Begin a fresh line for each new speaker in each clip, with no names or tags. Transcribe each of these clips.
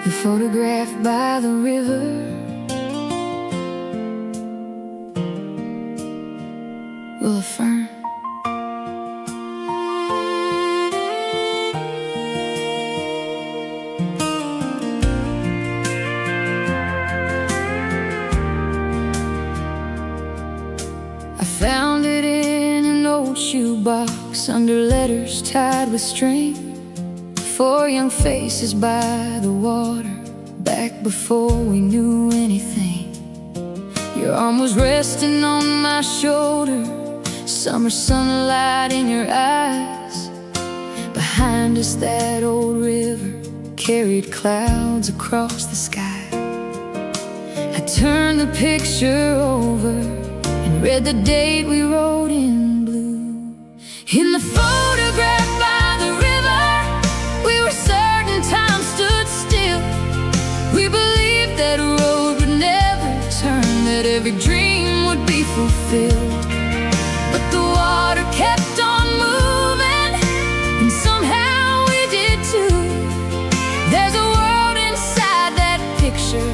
The photograph by the river, Willa Fern. I found it in an old shoebox under letters tied with string. 4 young faces by the water, back before we knew anything. Your arm was resting on my shoulder, summer sunlight in your eyes. Behind us that old river carried clouds across the sky. I turned the picture over and read the date we wrote in blue. In the photograph by the river, we were certain time stood still. We believed that a road would never turn, that every dream would be fulfilled. But the water kept on moving, and somehow we did too. There's a world inside that picture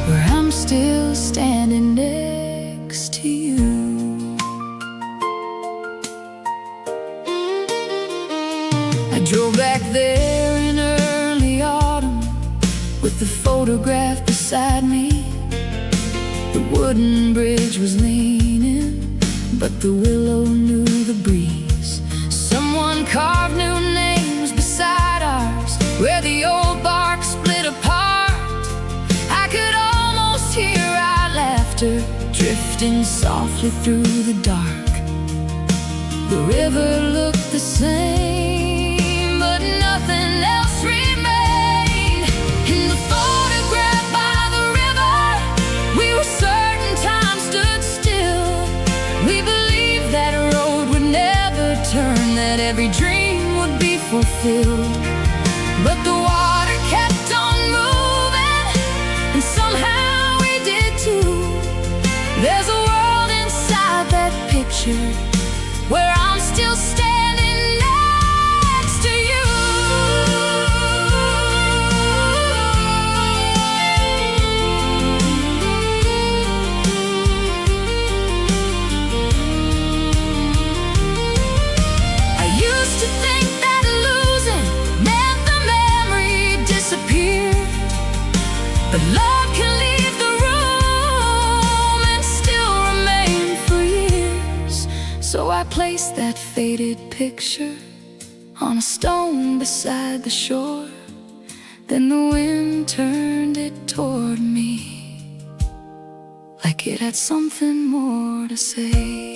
where I'm still standing next to you. I drove back there in early autumn with the photograph beside me. The wooden bridge was leaning, but the willow knew the breeze. Someone carved new names beside ours where the old bark split apart. I could almost hear our laughter drifting softly through the dark. The river looked the same, but nothing else remained. In the photograph by the river, we were certain time stood still. We believed that a road would never turn, that every dream would be fulfilled. But the water kept on moving, and somehow we did too. There's a world inside that picture where I'm still standing next to you. I used to think that losing meant the memory disappeared, but love can leave the room and still remain for years. So I placed that faded picture on a stone beside the shore. Then the wind turned it toward me, like it had something more to say.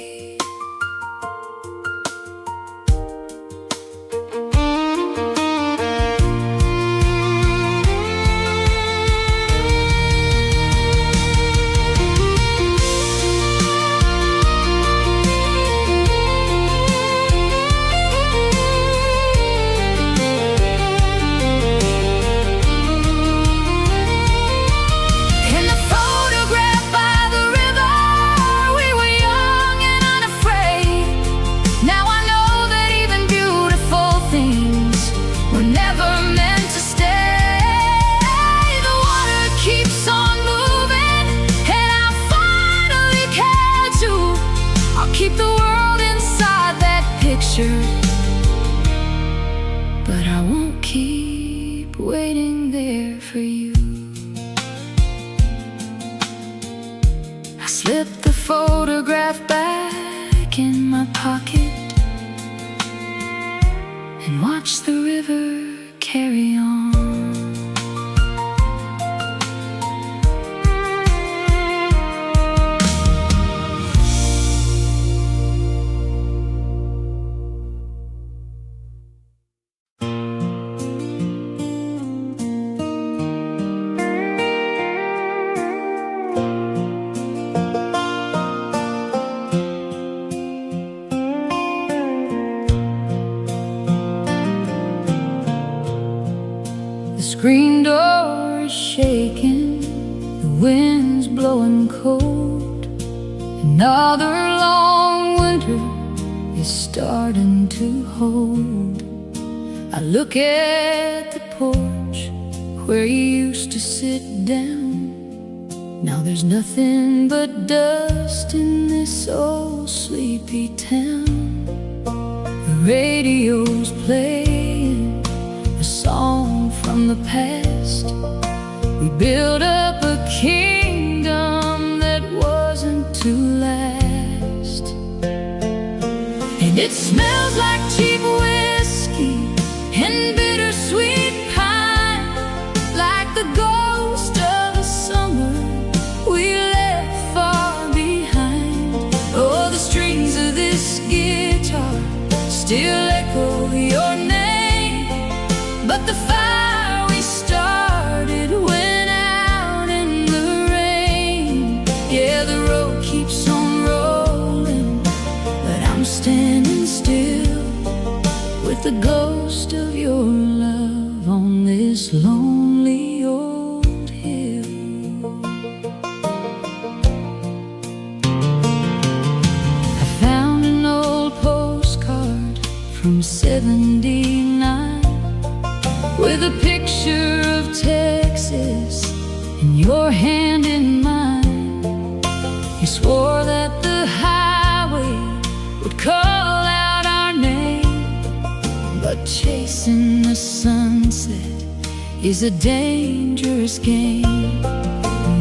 Keep the world inside that picture, but I won't keep waiting there for you. I slipped the photograph back in my pocket and watched the river carry on. Screen door is shaking, the wind's blowing cold. Another long winter is starting to hold. I look at the porch where you used to sit down. Now there's nothing but dust in this old sleepy town. The radio's playing a song from the past. We built up a kingdom that wasn't to last. And it smells like cheap whiskey and bittersweet pine, like the ghost of a summer we left far behind. Oh, the strings of this guitar still echo your name, but the fire we started went out in the rain. Yeah, the road keeps on rolling, but I'm standing still with the ghost of your love on this lonely old hill. I found an old postcard from '79 with a picture of Texas and your hand in mine. You swore that the highway would call out our name, but chasing the sunset is a dangerous game.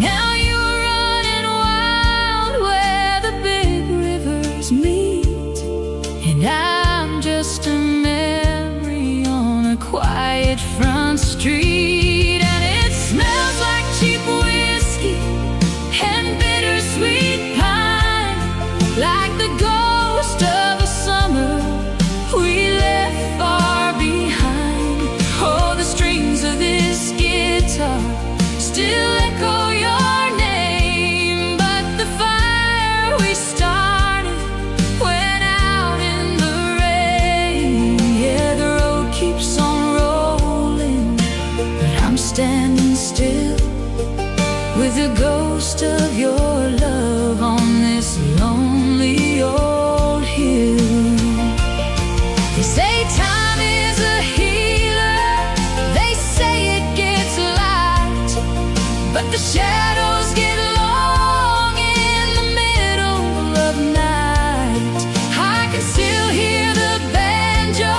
Now you're running wild where the big rivers meet, and I'm just a memory on a quiet front street. And it smells like cheap whiskey and bittersweet pine, like the ghost of a summer we left far behind. Oh, the strings of this guitar still echo your name, but the fire we started went out in the rain. Yeah, the road keeps on rolling, but I'm standing still with the ghost of your love on this lonely old hill. They say time is a healer, they say it gets light, but the shadows get long in the middle of night. I can still hear the banjo,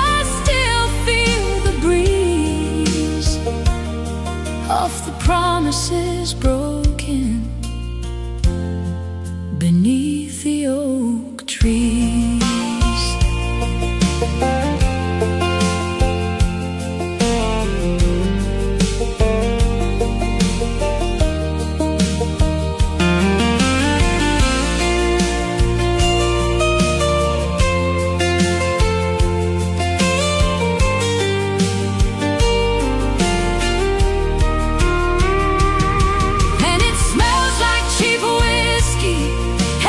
I still feel the breeze of the promises broken beneath the oak trees. And it smells like cheap whiskey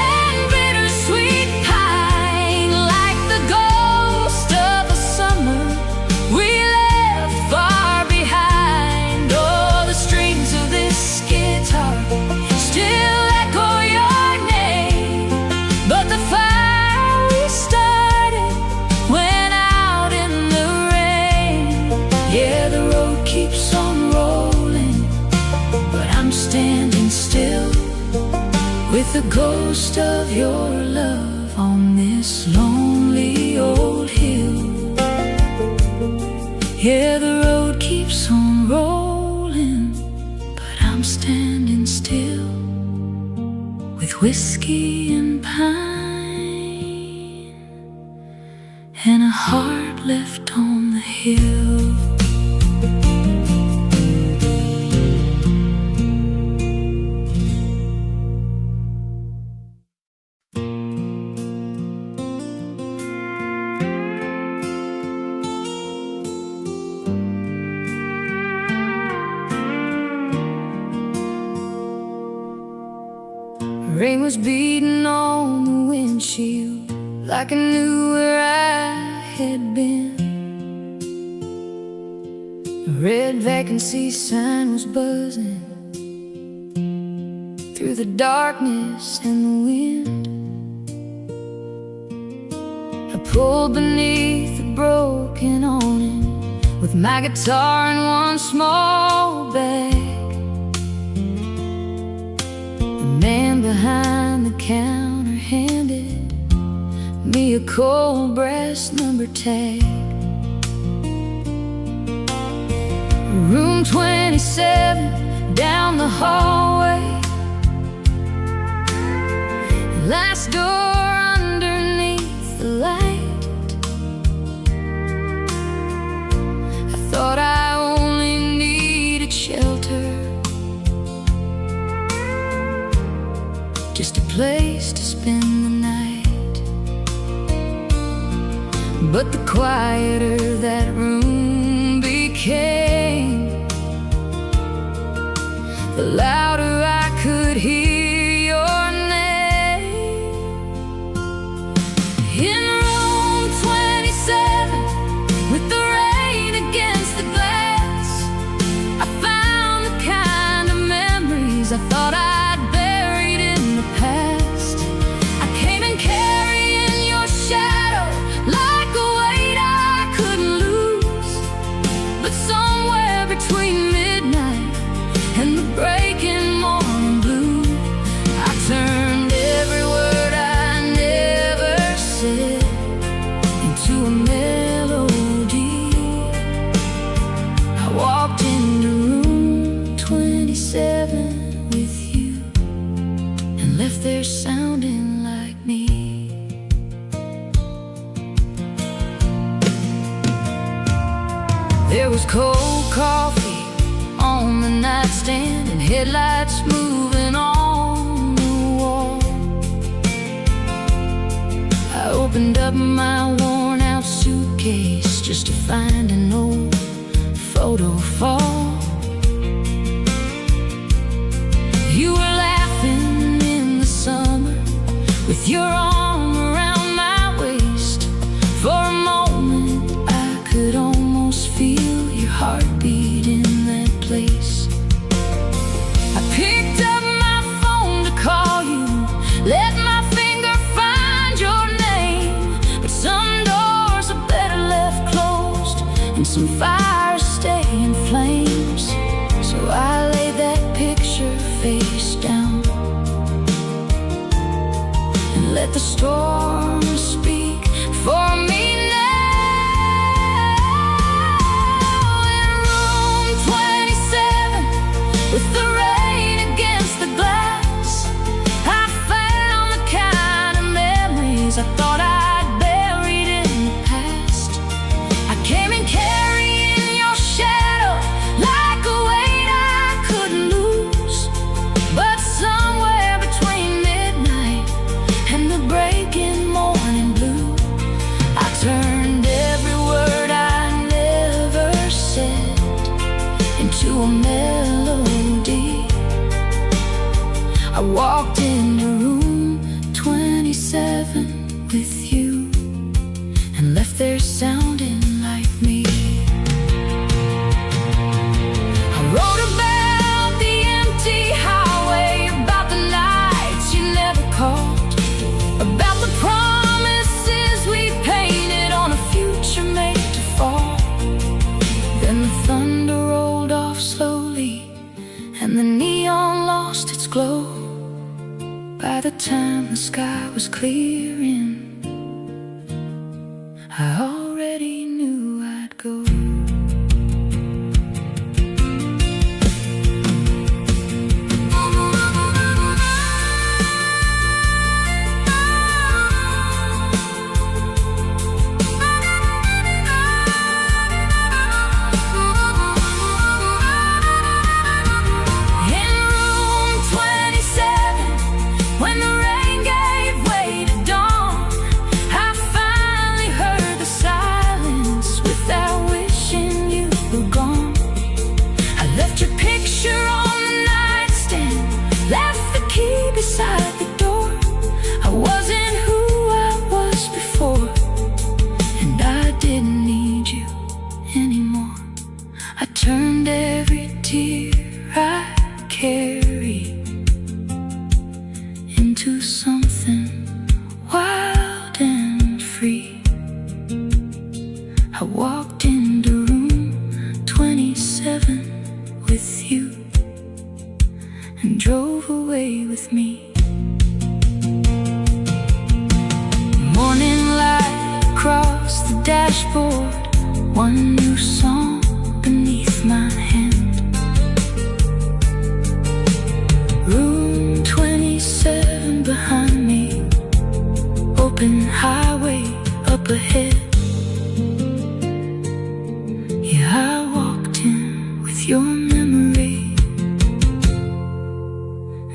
and bittersweet pine, like the ghost of a summer we left far behind. Oh, the strings of this guitar still echo your name, but the fire we started went out in the rain. Yeah, the road keeps on rolling, but I'm standing still with the ghost of your love on this lonely old hill. Yeah, the road keeps on rolling, but I'm standing still with whiskey and pine and a heart left on the hill. Rain was beating on the windshield like I knew where I had been. A red vacancy sign was buzzing through the darkness and the wind. I pulled beneath the broken awning with with my guitar in one small bag. The man behind the counter handed me a cold brass number tag. Room 27 down the hallway, last door underneath the light. I thought I only needed shelter, just a place to spend the night. But the quieter that room became, the louder I could hear your name. In room 27, with the rain against the glass, I found the kind of memories I thought I'd buried in the past. I came in carrying your shadow like a weight I couldn't lose. But somewhere between midnight and the breaking morning blue, I turned every word I never said into a melody. I walked into room 27 with you and left there sounding like me. There was cold coffee on the nightstand and headlights moving on the wall. I opened up my worn out suitcase just to find an old photo fall. You were laughing in the summer with your arm around my waist. For a moment I could almost feel your heartbeat in that place. I picked up my phone to call you, let my finger find your name. But some doors are better left closed, and some fires stay in flames. So I laid that picture face down and let the storm speak for me. With the rain against the glass, I found the kind of memories I thought I'd buried in the past. I came in carrying your shadow like a weight I couldn't lose. But somewhere between midnight and the breaking morning blue, I turned every word I never said into a melody. I walked into room 27 with you and left there sounding like me. I wrote about the empty highway, about the nights you never called, about the promises we painted on a future made to fall. Then the thunder rolled off slowly and the neon lost its glow. By the time the sky was clearing, I already knew I'd go. When the rain gave way to dawn,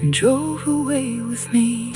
and drove away with me.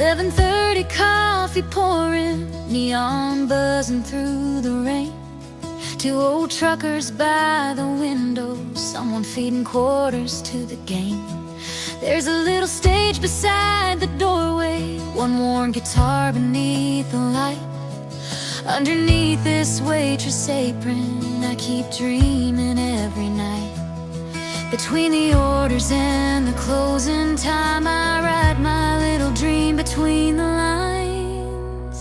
11:30, coffee pouring, neon buzzing through the rain. Two old truckers by the window, someone feeding quarters to the game. There's a little stage beside the doorway, one worn guitar beneath the light. Underneath this waitress apron, I keep dreaming every night. Between the orders and the closing time, I write my little dream between the lines.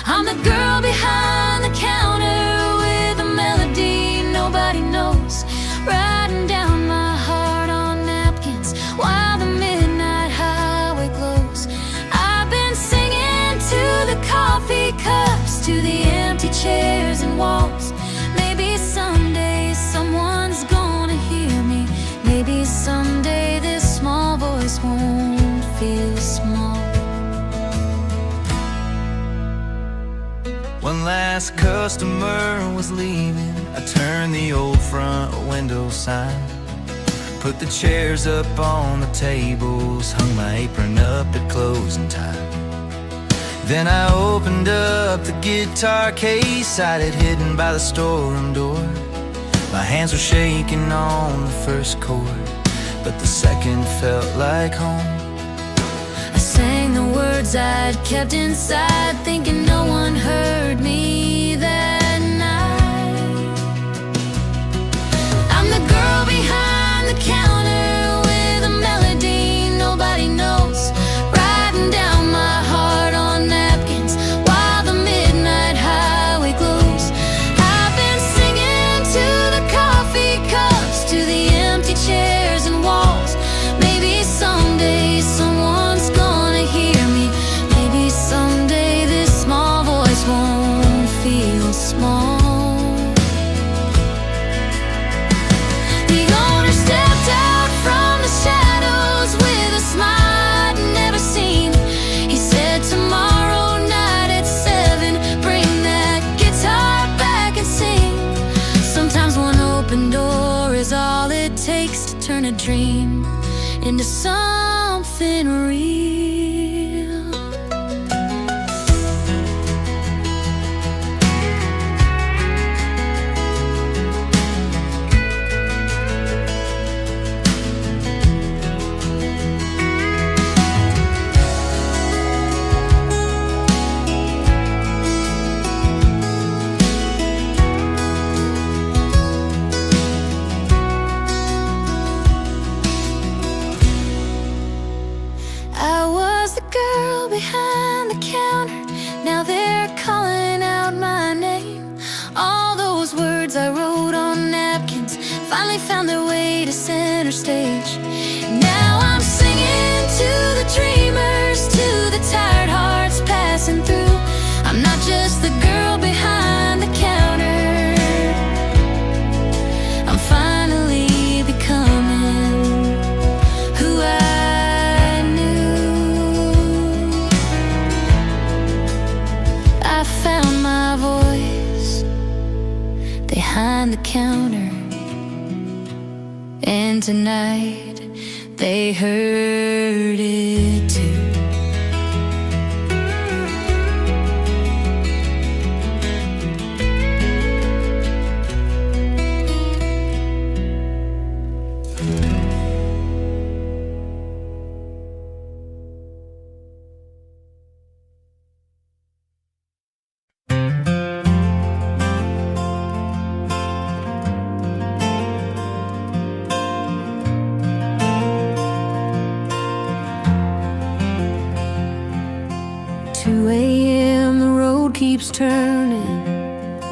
I'm the girl behind the counter with a melody nobody knows, writing down my heart on napkins while the midnight highway glows. I've been singing to the coffee cups, to the empty chairs and walls. Maybe someday someone's gonna hear me. Maybe someday this small voice won't feel small.
One last customer was leaving. I turned the old front window sign, put the chairs up on the tables, hung my apron up at closing time. Then I opened up the guitar case I'd had hidden by the storeroom door. My hands were shaking on the first chord, but the second felt like home.
I sang the words I'd kept inside, thinking no one heard me that night. I'm the girl behind the counter with a melody nobody knows, writing down my heart on napkins while the midnight highway glows. I've been singing to the coffee cups, to the empty chairs and walls. Maybe someday someone's gonna hear me. Maybe someday this small voice won't feel small. The owner stepped out from the shadows with a smile I'd never seen. He said, tomorrow night at 7, bring that guitar back and sing. Sometimes one open door is all it takes to turn a dream into something real. I was the girl behind the counter, now they're calling out my name. All those words I wrote on napkins finally found their way to center stage. Now I'm singing to the dreamers, to the tired hearts passing through. I'm not just the girl behind the counter, I'm finally becoming who I knew. I found my voice behind the counter, and tonight they heard it too.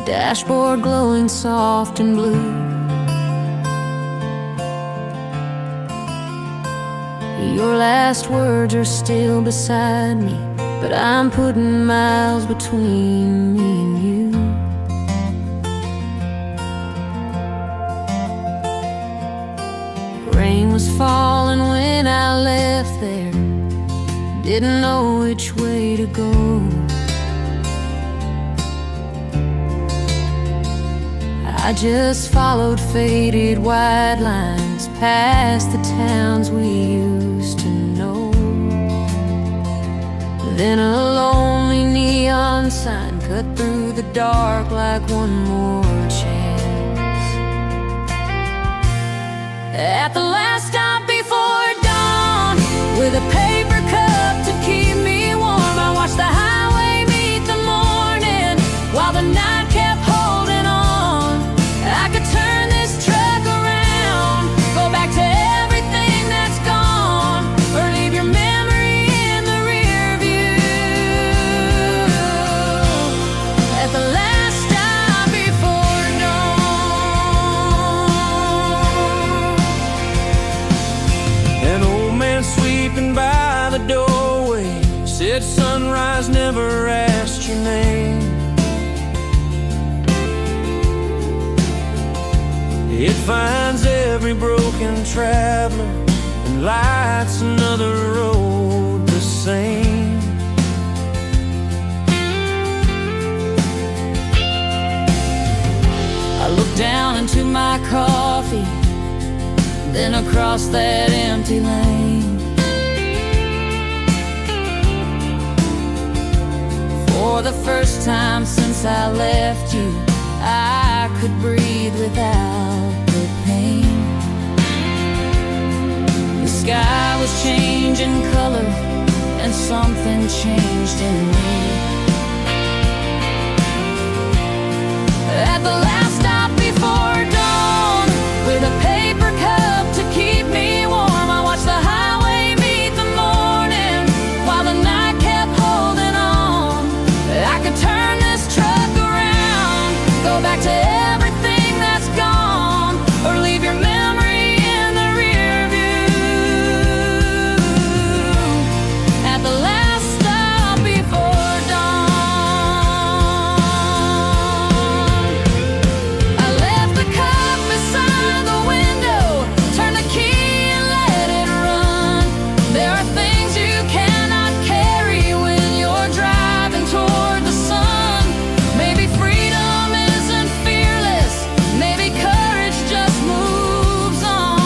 dashboard glowing soft and blue. Your last words are still beside me, but I'm putting miles between me and you. Rain was falling when I left there, didn't know which way to go. I just followed faded white lines past the towns we used to know. Then a lonely neon sign cut through the dark like one more chance. At the last stop before dawn, with a paper cup to keep me warm, I watched the highway meet the morning while the night kept holding on. I could turn this truck around, go back to everything that's gone, or leave your memory in the rear view. At the last stop before dawn.
An old man sweeping by the doorway said sunrise never asked your name. It finds every broken traveler and lights another road the same.
I looked down into my coffee, then across that empty lane. For the first time since I left you, I could breathe without the pain. The sky was changing color, and something changed in me. At the last stop before dawn, with a paper cup to keep me warm, I watched the highway meet the morning while the night kept holding on. I could turn this truck around, go back to everything that's gone, or leave your memory in the rear view. At the last stop before dawn, I left the cup beside the window, turned the key and let it run. There are things you cannot carry when you're driving toward the sun. Maybe freedom isn't fearless, maybe courage just moves on.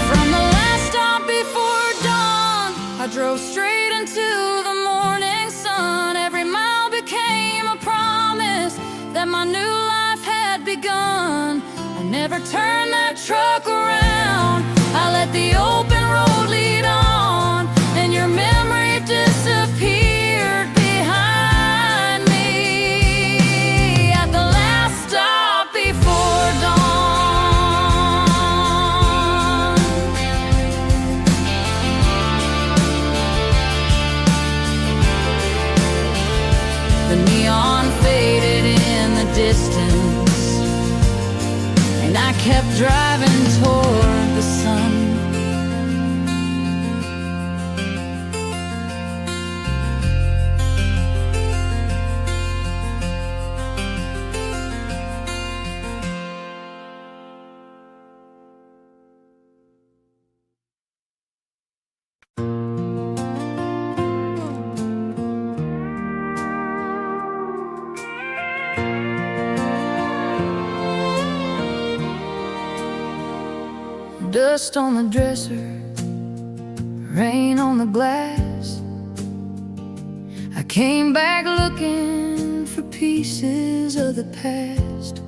From the last stop before dawn, I drove straight into the morning sun. Every mile became a promise that my new life had begun. I never turned that truck around, I let the open road lead on, and your memory disappeared behind me. At the last stop before dawn, the neon faded in the distance, and I kept driving toward the sun. Dust on the dresser, rain on the glass. I came back looking for pieces of the past.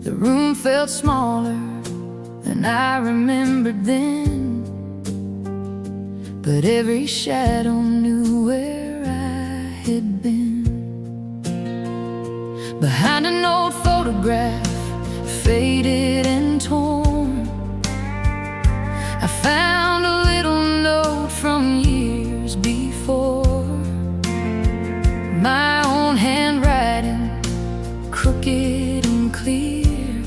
The room felt smaller than I remembered then, but every shadow knew where I had been. Behind an old photograph, faded and torn, I found a little note from years before. My own handwriting, crooked and clear.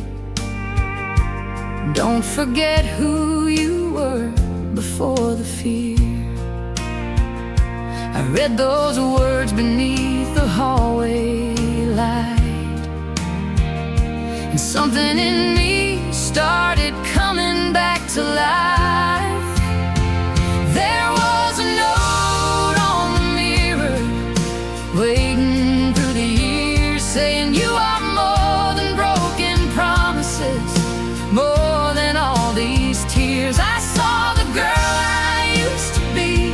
Don't forget who you were before the fear. I read those words beneath the hallway light, and something in me started coming back to life. There was a note on the mirror, waiting through the years, saying you are more than broken promises, more than all these tears. I saw the girl I used to be,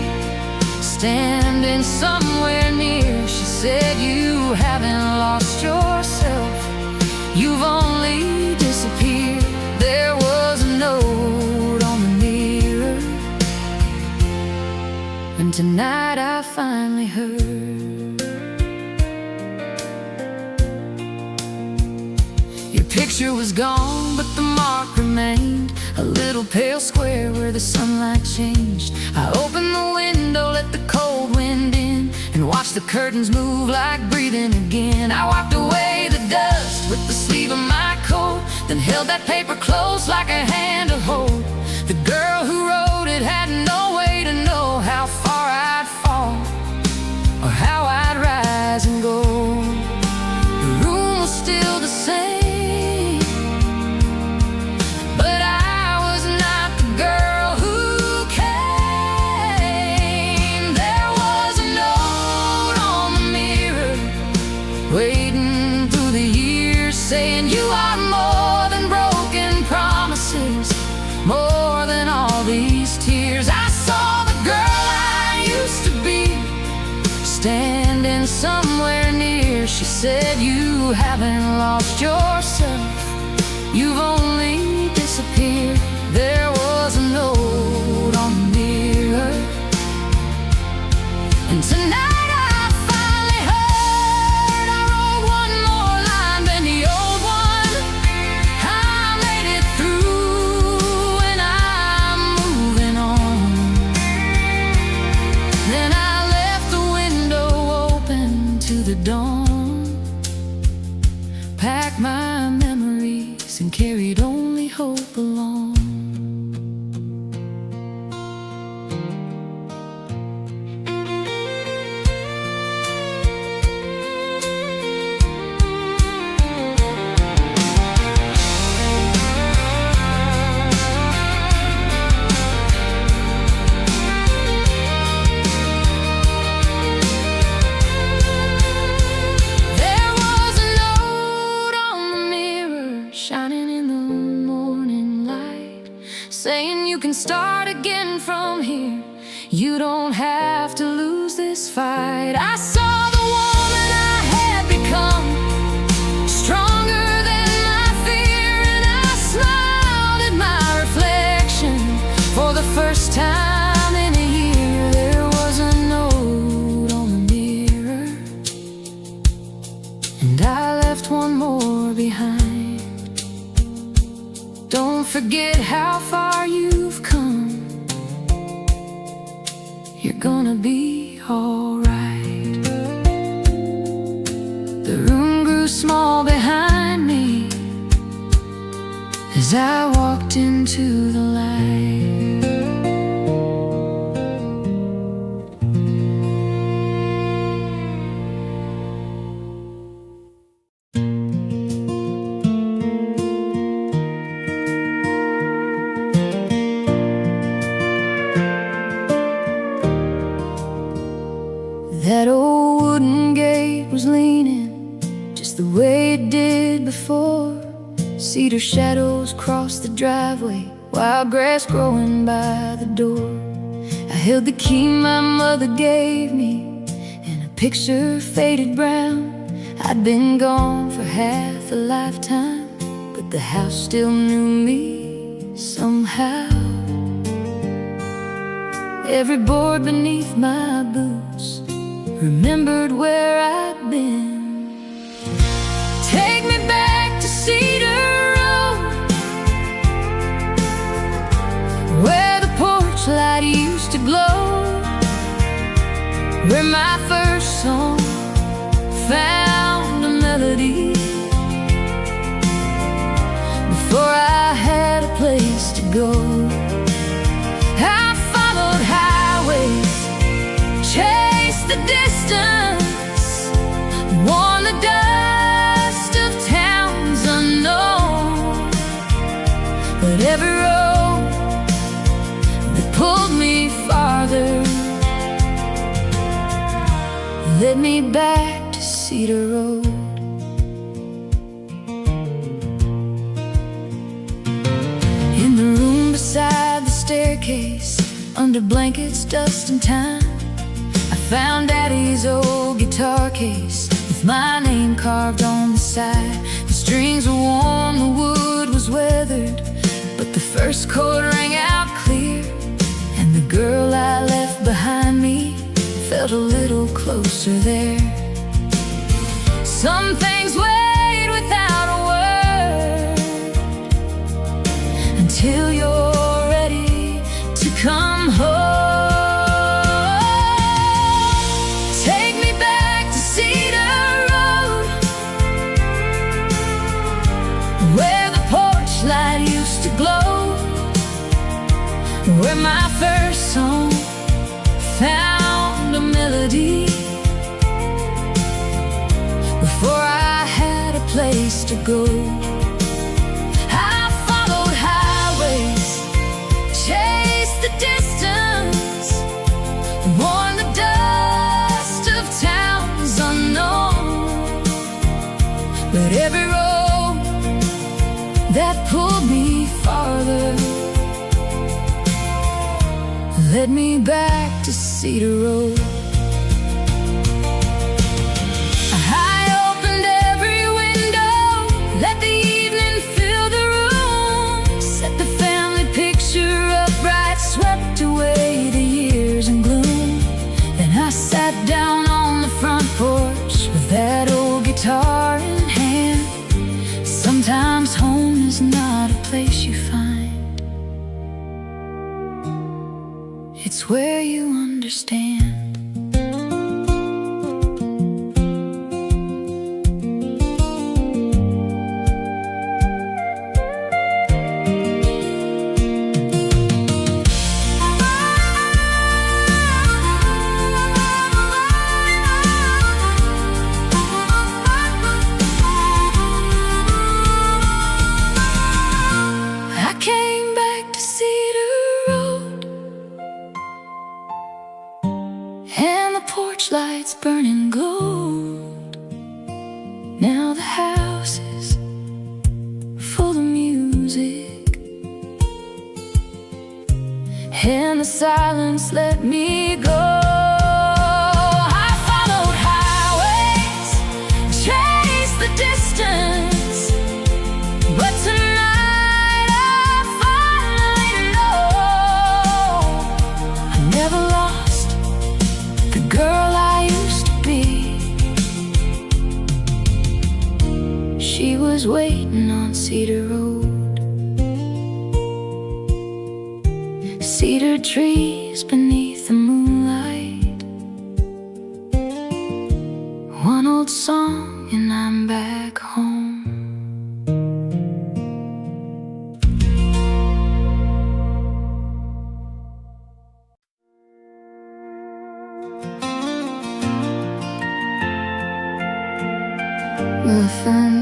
standing somewhere near. She said, you haven't lost yourself, you've only disappeared. There was a note on the mirror, and tonight I finally heard. Your picture was gone, but the mark remained, a little pale square where the sunlight changed. I opened the window, let the cold wind in, and watched the curtains move like breathing again. I wiped away the dust with the sleeve of my coat, then held that paper close like a hand to hold. The girl who wrote it had no way to know how far I'd fall, or how I'd rise and go. The room was still the same, but I was not the girl who came. There was a note on the mirror, waiting through the years, saying you are more than broken promises, more than all these tears. I saw the girl I used to be, standing somewhere near. She said, you haven't lost yourself, you've only disappeared. There was a note on the mirror, and tonight I finally heard. I wrote one more line than the old one. I made it through and I'm moving on. Then I left the window open to the dawn, packed my memories and carried only hope along. There was a note on the mirror, shining in the morning light, saying you can start again from here, you don't have to lose this fight. I saw the woman I had become, stronger than my fear, and I smiled at my reflection for the first time in a year. There was a note on the mirror, and I left one more behind. Don't forget how far you've come, you're gonna be alright. The room grew small behind me as I walked into the light. That old wooden gate was leaning just the way it did before. Cedar shadows crossed the driveway, wild grass growing by the door. I held the key my mother gave me, and a picture faded brown. I'd been gone for half a lifetime, but the house still knew me somehow. every board beneath my boots, remembered where I'd been. Take me back to Cedar Road, where the porch light used to glow, where my first song found a melody, before I had a place to go. I followed highways, chased the distance, worn the dust of towns unknown. But every road that pulled me farther led me back to Cedar Road. In the room beside the staircase, under blankets, dust and time, I found Daddy's old guitar case with my name carved on the side. The strings were worn, the wood was weathered, but the first chord rang out clear, and the girl I left behind me felt a little closer there. Some things wait without a word until you're ready to come home. Take me back to Cedar Road, where the porch light used to glow, where my first song found a melody, before I had a place to go. I followed highways, chased the distance, worn the dust of towns unknown. But every road that pulled me farther led me back to Cedar Road. I opened every window, let the evening fill the room, set the family picture upright, swept away the years and gloom. Then I sat down on the front porch with that old guitar in hand. Sometimes home is not a place you find, it's where you understand. I came back to Cedar Road, and the porch lights burning gold. Now the house is full of music, and the silence let me go. I followed highways, chased the distance, but tonight I finally know I never lost the girl I used to be. She was waiting on Cedar Road, cedar trees beneath the moonlight, one old song and I'm back home. Willa Fern.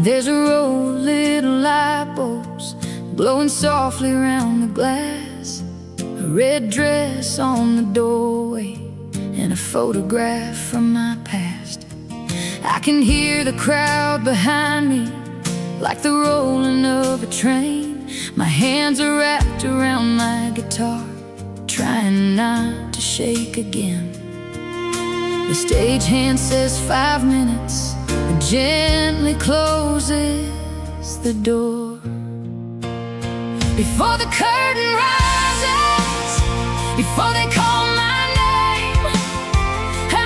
There's a row of little light bulbs glowing softly around the glass, a red dress on the doorway, and a photograph from my past. I can hear the crowd behind me like the rolling of a train. My hands are wrapped around my guitar, trying not to shake again. The stagehand says 5 minutes, and gently closes the door. Before the curtain rises, before they call my name,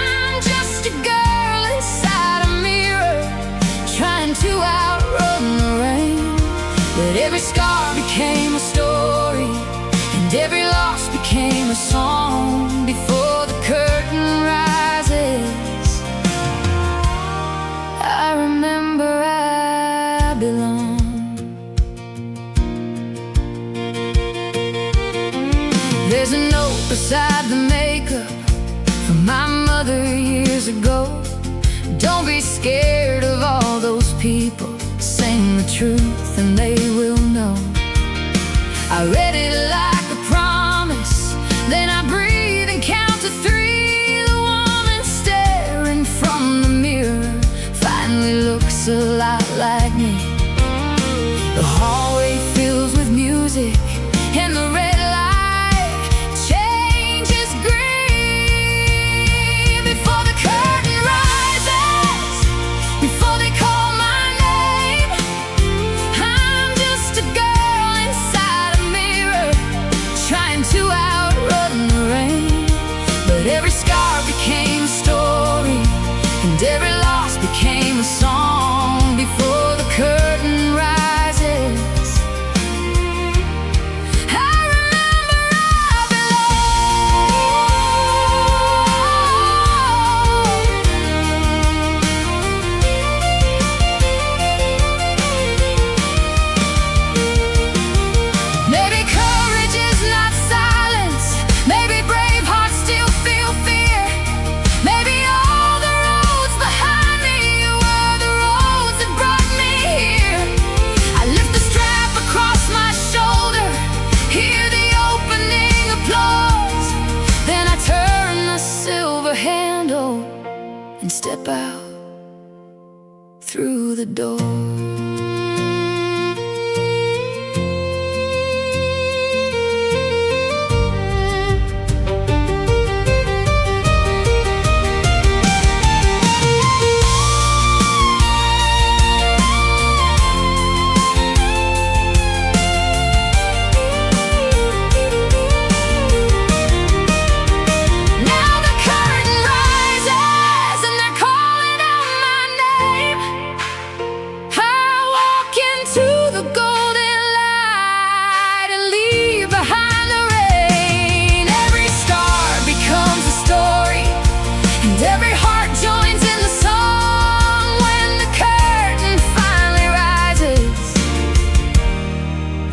I'm just a girl inside a mirror, trying to outrun the rain. But every scar became a story, and every loss became a song. Before the curtain rises, I remember I belong. There's a note beside the makeup from my mother years ago. Don't be scared of all those people, sing the truth and they will know. I read it like a promise, then I breathe and count to 3. The woman staring from the mirror finally looks a lot like me. The hallway fills with music, and the red light changes green. Before the curtain rises, before they call my name, I'm just a girl inside a mirror, trying to outrun the rain. But every scar became a story, and every loss became a song. Before the curtain rises, I remember I belong. Maybe courage is not silence, maybe brave hearts still feel fear. Maybe all the roads behind me were the roads that brought me here. I lift the strap across my shoulder, hear the opening applause. Then I turn the silver handle and step out through the door. Now the curtain rises, and they're calling out my name. I walk into the golden light and leave behind the rain. Every star becomes a story, and every heart joins in the song. When the curtain finally rises,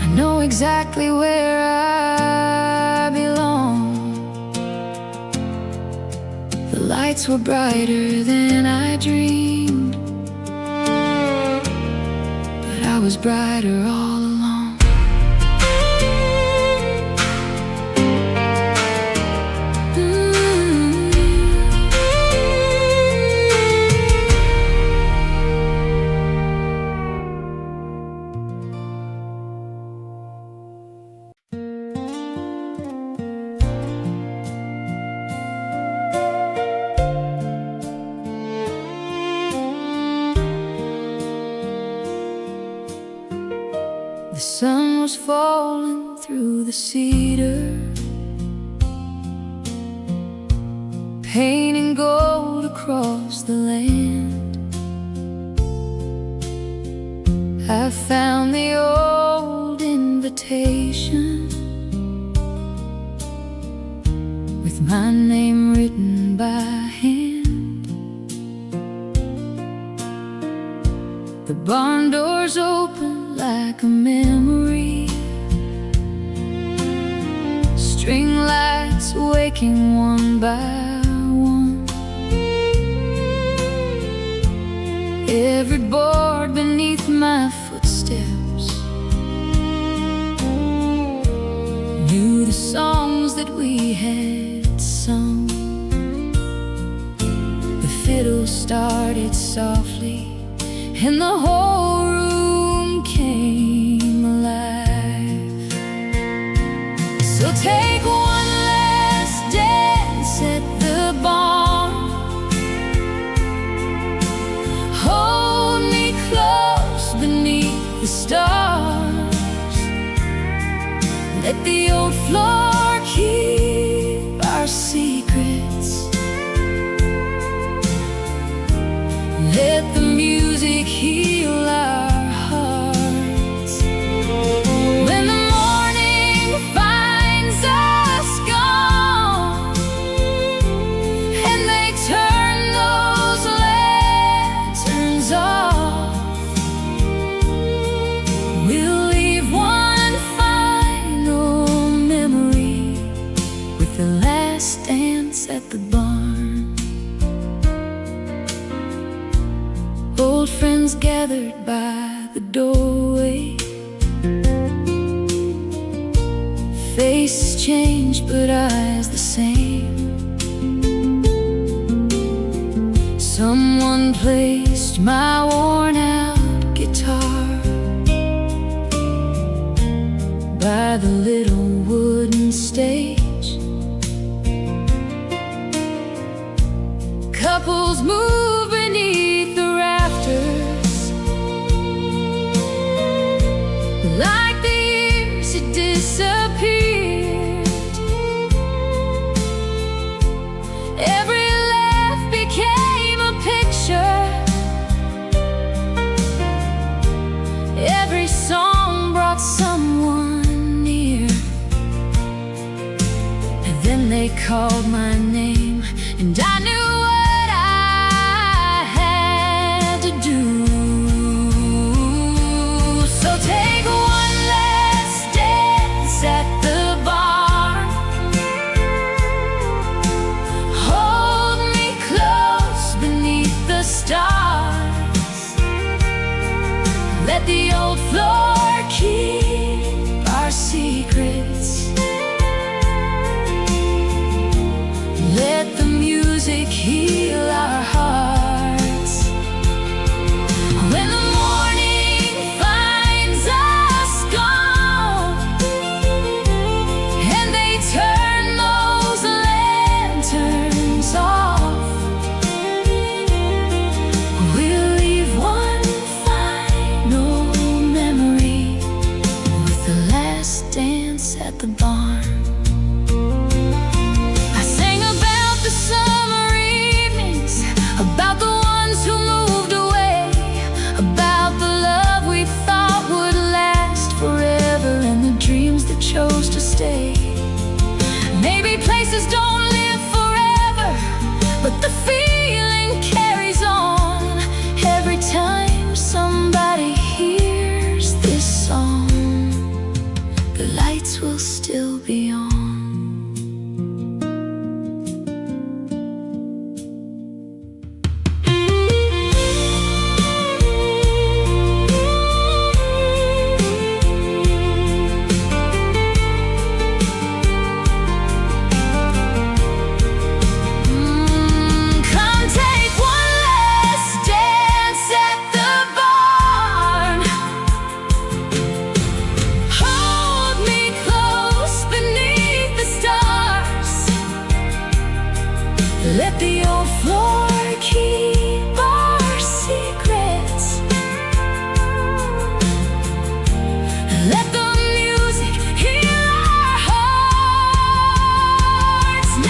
I know exactly where I belong. The lights were brighter than I dreamed, but I was brighter all along. The sun was falling through the cedar, painting gold across the land. I found the old invitation with my name written by hand. The barn doors open like a memory, string lights waking one by one. Every board beneath my footsteps knew the songs that we had sung. The fiddle started softly, and the whole room Let the old floor keep our secrets. Let the music heal our hearts. When the morning finds us gone and they turn those lanterns off, we'll leave one final memory with the last dance at the barn. Old friends gathered by the doorway, faces changed but eyes the same. Someone placed my worn out guitar by the little wooden stage. Couples move beneath the rafters, like the years had disappeared. Every laugh became a picture, every song brought someone near. And then they called my name, and I knew what I had to do. So take one last dance at the barn. Hold me close beneath the stars. Let the old floor keep our secrets. Let the music heal our hearts. When the morning finds us gone and they turn those lanterns off, we'll leave one final memory with the last dance at the barn. I sang about the summer evenings, about the ones who moved away, about the love we thought would last forever, and the dreams that chose to stay. Maybe places don't live forever, but the feeling carries on. Every time somebody hears this song, the lights will still be on. Come take one last dance at the barn. Hold me close beneath the stars. Let the old floor keep our secrets. Let the music heal our hearts.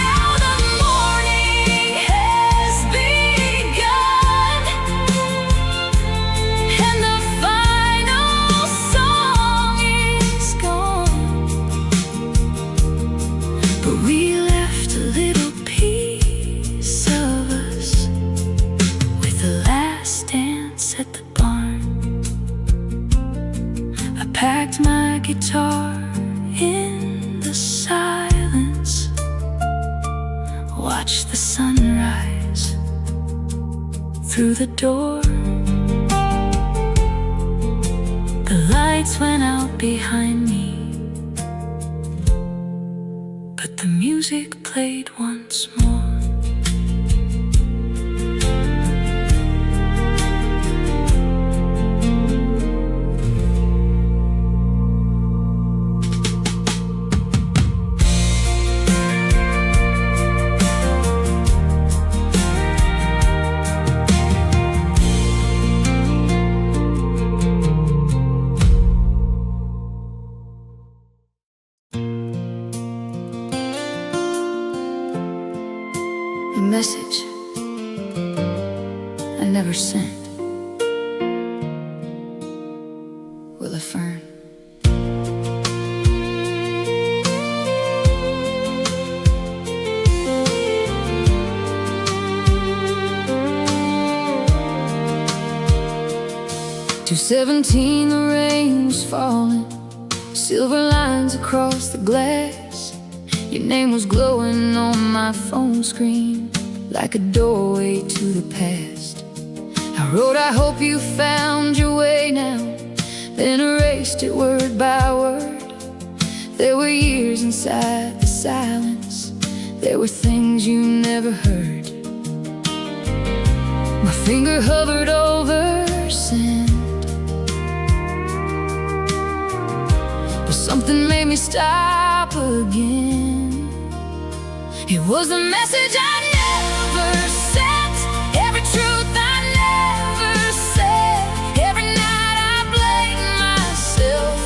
Now the morning has begun, and the final song is gone. But we left a little piece of us with the last dance at the barn. I packed my guitar in the silence, watched the sunrise through the door. The lights went out behind me, but the music played once more. message I never sent. Willa Fern. To 17, the rain was falling, silver lines across the glass. Your name was glowing on my phone screen like a doorway to the past. I wrote, I hope you found your way now, then erased it word by word. There were years inside the silence, there were things you never heard. My finger hovered over send, but something made me stop again. It was the message I never sent, every truth I never said. Every night I blame myself,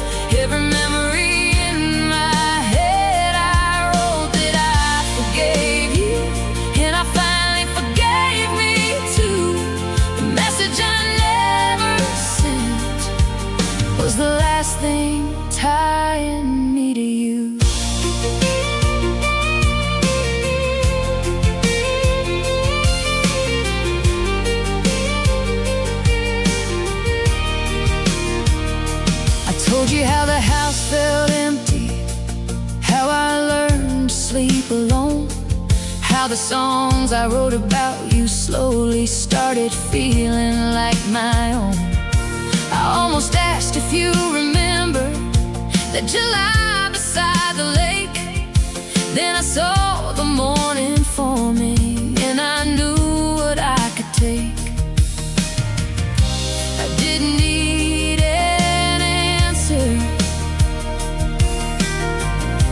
every memory in my head. I wrote that I forgave you, and I finally forgave me too. The message I never sent was the last thing tying me to you. Told you how the house felt empty, how I learned to sleep alone, how the songs I wrote about you slowly started feeling like my own. I almost asked if you remember that July beside the lake. Then I saw the morning forming, and I knew what I could take. I didn't need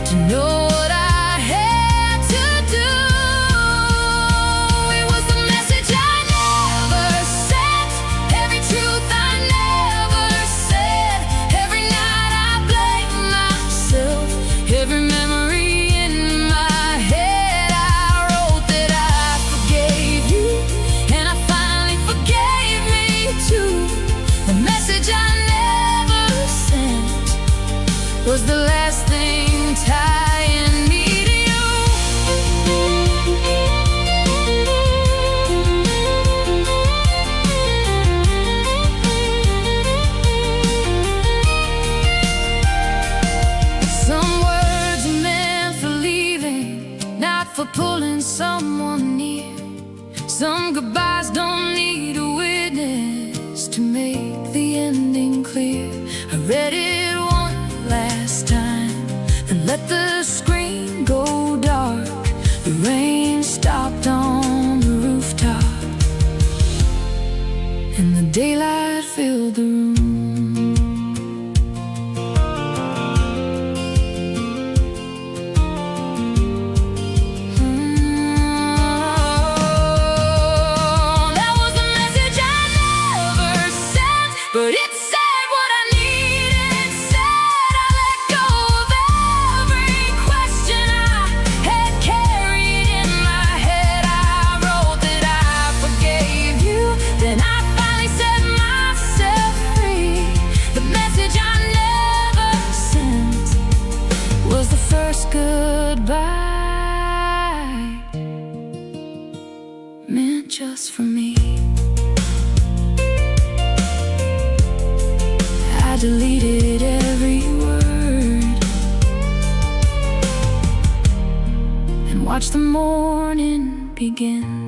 to know what I had to do. It was the message I never sent, every truth I never said. Every night I blame myself, every memory in my head. I wrote that I forgave you, and I finally forgave me too. The message I never sent was the last thing tying me to you. Some words are meant for leaving, not for pulling someone near. Some goodbyes don't need a witness to make the ending clear. I read it one last time, and let the screen go dark. The rain stopped on the rooftop, and the daylight filled the room. That was the message I never sent, but it said what I needed said. I let go of every question I had carried in my head. I wrote that I forgave you, then I finally set myself free. The message I never sent was the first goodbye, meant just for me. I deleted every word and watched the morning begin.